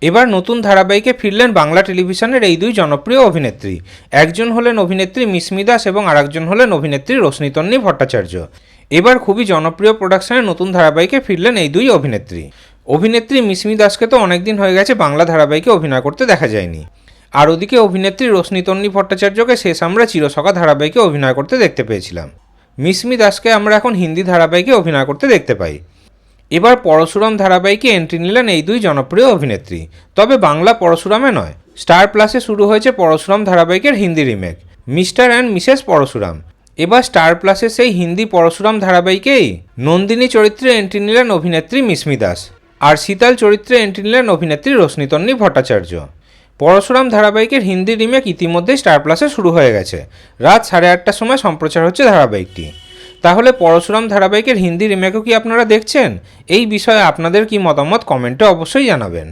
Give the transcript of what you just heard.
এবার নতুন ধারাবাহিকে ফিরলেন বাংলা টেলিভিশনের এই দুই জনপ্রিয় অভিনেত্রী। একজন হলেন অভিনেত্রী মিসমি দাস এবং আরেকজন হলেন অভিনেত্রী রশ্মিতন্নী ভট্টাচার্য। এবার খুবই জনপ্রিয় প্রোডাকশনের নতুন ধারাবাহিকে ফিরলেন এই দুই অভিনেত্রী। অভিনেত্রী মিসমি দাসকে তো অনেকদিন হয়ে গেছে বাংলা ধারাবাহিকে অভিনয় করতে দেখা যায়নি। আর ওদিকে অভিনেত্রী রশ্মিতন্নী ভট্টাচার্যকে শেষ আমরা চিরসখা ধারাবাহিকে অভিনয় করতে দেখতে পেয়েছিলাম। মিসমি দাসকে আমরা এখন হিন্দি ধারাবাহিকে অভিনয় করতে দেখতে পাই। এবার পরশুরাম ধারাবাহিকে এন্ট্রি নিলেন এই দুই জনপ্রিয় অভিনেত্রী, তবে বাংলা পরশুরামে নয়। স্টার প্লাসে শুরু হয়েছে পরশুরাম ধারাবাহিকের Hindi remake Mr and Mrs Parashuram. এবার স্টার প্লাসে সেই হিন্দি পরশুরাম ধারাবাহিকেই নন্দিনী চরিত্রে এন্ট্রি নিলেন অভিনেত্রী মিসমি দাস, আর শীতল চরিত্রে এন্ট্রি নিলেন অভিনেত্রী রশ্মিতন্নী ভট্টাচার্য। পরশুরাম ধারাবাহিকের হিন্দি রিমেক ইতিমধ্যেই স্টার প্লাসে শুরু হয়ে গেছে। রাত 8:30টার সময় সম্প্রচার হচ্ছে ধারাবাহিকটি। তাহলে পরশুরাম ধারাবাহিকের হিন্দি রিমেকও কি আপনারা দেখছেন? এই বিষয়ে আপনাদের কি মতামত কমেন্টে অবশ্যই জানাবেন।